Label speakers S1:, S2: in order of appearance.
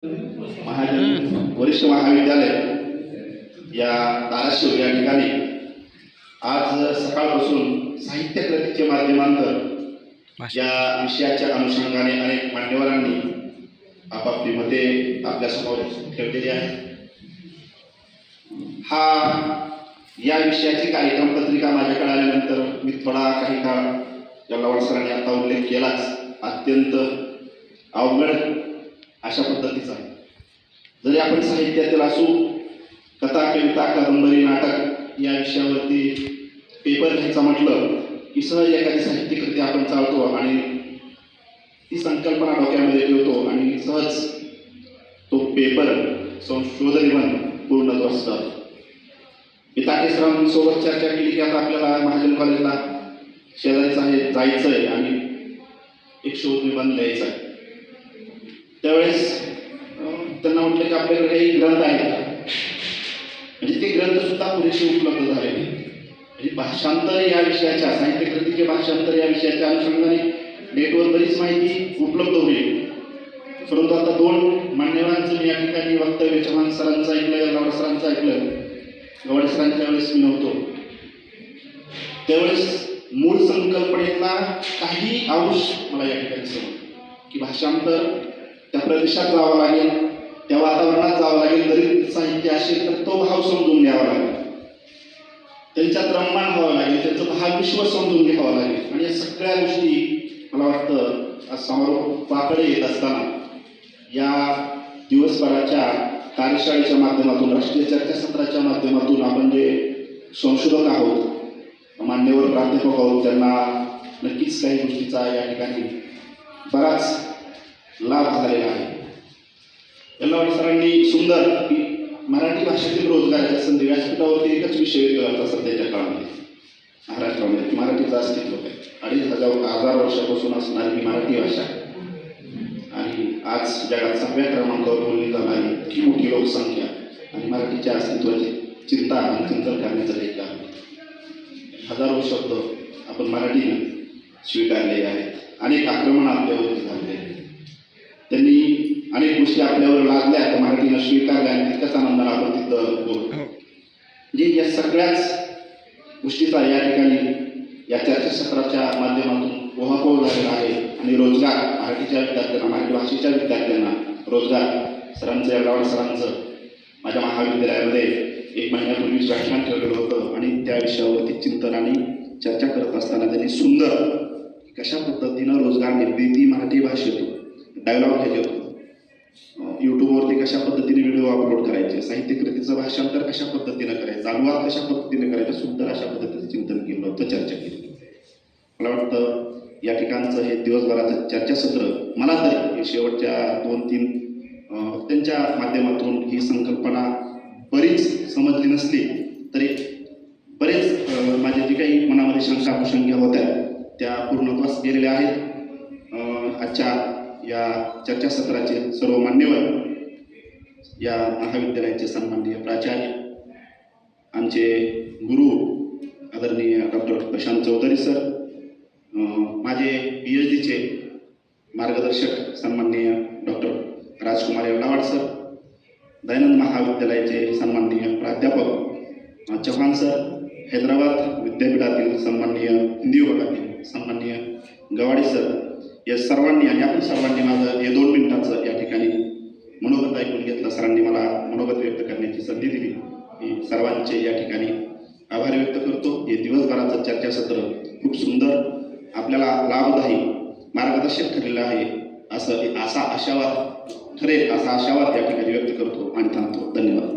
S1: महाजन वरिष्ठ महाविद्यालय या धाराशिव या ठिकाणी आज सकाळपासून साहित्य कृतीचे माध्यमांतर या विषयाच्या अनुषंगाने अनेक मान्यवरांनी आपापली मते आपल्यासमोर ठेवलेली आहेत. या विषयाची कार्यक्रम पत्रिका माझ्याकडे आल्यानंतर मी थोडा काही काळ जल्लावड सरांनी आता उल्लेख केलाच, अत्यंत अवघड अशा पद्धतीचा. जरी आपण साहित्यातील असू, कथा, कविता, कादंबरी, नाटक या विषयावरती पेपर लिहायचा म्हटलं की सहज एखादी साहित्य कृती आपण चालतो आणि ती संकल्पना डोक्यामध्ये ठेवतो आणि सहज तो पेपर संशोधन पूर्णत्वास जातो. पिताके सरांसोबत चर्चा केली की आता आपल्याला महाजन कॉलेजला शेजारीचं आहे, जायचं आहे आणि एक शोध निबंध लिहायचा आहे. त्यावेळेस त्यांना म्हटलं की आपल्याकडे काही ग्रंथ आहेत का, म्हणजे ते ग्रंथसुद्धा पुरेसे उपलब्ध झाले. म्हणजे भाषांतर या विषयाच्या, साहित्य कृतीचे भाषांतर या विषयाच्या अनुषंगाने नेटवर बरीच माहिती उपलब्ध होईल. परंतु आता दोन मान्यवरांचं मी या ठिकाणी वक्तव्य, चव्हाण सरांचं ऐकलं, गवाडे सरांचं ऐकलं. गवाडे सरांच्या वेळेस मी नव्हतो, त्यावेळेस मूळ संकल्पनेतला काही अंश मला या ठिकाणी समजला की भाषांतर त्या प्रदेशात जावं लागेल, त्या वातावरणात जावं लागेल. जरी साहित्य असेल तर तो भाव समजून घ्यावा लागेल, त्यांच्यात रममाण व्हावं लागेल, त्यांचं भावविश्व समजून घ्यावं लागेल. आणि या सगळ्या गोष्टी मला वाटतं आज समारोपाकडे येत असताना या दिवसभराच्या कार्यशाळेच्या माध्यमातून, राष्ट्रीय चर्चासत्राच्या माध्यमातून आपण जे संशोधक आहोत, मान्यवर प्राध्यापक आहोत, त्यांना नक्कीच काही गोष्टीचा या ठिकाणी बराच लाभ झालेला आहे. गवाडे सरांनी सुंदर मराठी भाषेतील रोजगाराच्या संधी व्यासपीठावरती एकच विषय होता सध्याच्या काळामध्ये महाराष्ट्रामध्ये की मराठीचं अस्तित्व आहे. 2,500 वर्षापासून असणारी ही मराठी भाषा आणि आज जगात 6व्या क्रमांकावर बोलली जाणारी इतकी मोठी लोकसंख्या आणि मराठीच्या अस्तित्वाची चिंता आणि चिंतन करण्याचं एक आहे. हजारो शब्द आपण मराठीने स्वीकारले आहेत. अनेक आक्रमण आपल्यावरती झाले, त्यांनी अनेक गोष्टी आपल्यावर लादल्या, तर मराठीनं स्वीकारल्या आणि तितक्याच आनंदाने आपण तिथं बोलतो. म्हणजे या सगळ्याच गोष्टीचा या ठिकाणी या चर्चासत्राच्या माध्यमातून उहापोह झालेला आहे. आणि रोजगार मराठीच्या विद्यार्थ्यांना, मराठी भाषेच्या विद्यार्थ्यांना रोजगार, सरांचं या गवाडे सरांचं माझ्या महाविद्यालयामध्ये 1 महिन्यापूर्वीच व्याख्यान ठेवलेलं होतं आणि त्या विषयावरती चिंतन आणि चर्चा करत असताना त्यांनी सुंदर कशा पद्धतीनं रोजगार निर्मिती मराठी भाषेतून डायलॉग घ्यायचे होते, यूट्यूबवरती कशा पद्धतीने व्हिडिओ अपलोड करायचे, साहित्य कृतीचं भाषांतर कशा पद्धतीनं करायचं, अनुवाद कशा पद्धतीने करायचं, सुंदर अशा पद्धतीचं चिंतन केलं होतं, चर्चा केली. मला वाटतं या ठिकाणचं हे दिवसभराचं चर्चासत्र मला तरी शेवटच्या 2-3 वक्त्यांच्या माध्यमातून ही संकल्पना बरीच समजली नसली तरी बरेच माझ्या जे काही मनामध्ये शंका कुशंका होत्या त्या पूर्णत्वास गेलेल्या आहेत. आजच्या या चर्चासत्राचे सर्व मान्यवर, या महाविद्यालयाचे सन्माननीय प्राचार्य, आमचे गुरु आदरणीय डॉक्टर प्रशांत चौधरी सर, माझे PhDचे मार्गदर्शक सन्माननीय डॉक्टर राजकुमार यवनावड सर, दयानंद महाविद्यालयाचे सन्माननीय प्राध्यापक चव्हाण सर, हैदराबाद विद्यापीठातील सन्माननीय हिंदी विभागातील सन्माननीय गवाडे सर, या सर्वांनी आणि आपण सर्वांनी माझं हे 2 मिनिटाचं या ठिकाणी मनोगत ऐकून घेतलं. सरांनी मला मनोगत व्यक्त करण्याची संधी दिली. मी सर्वांचे या ठिकाणी आभार व्यक्त करतो. हे दिवसभराचं चर्चासत्र खूप सुंदर, आपल्याला लाभदायी, मार्गदर्शक ठरलेलं आहे असा आशावाद ठरेल, असा आशावाद या ठिकाणी व्यक्त करतो आणि थांबतो. धन्यवाद.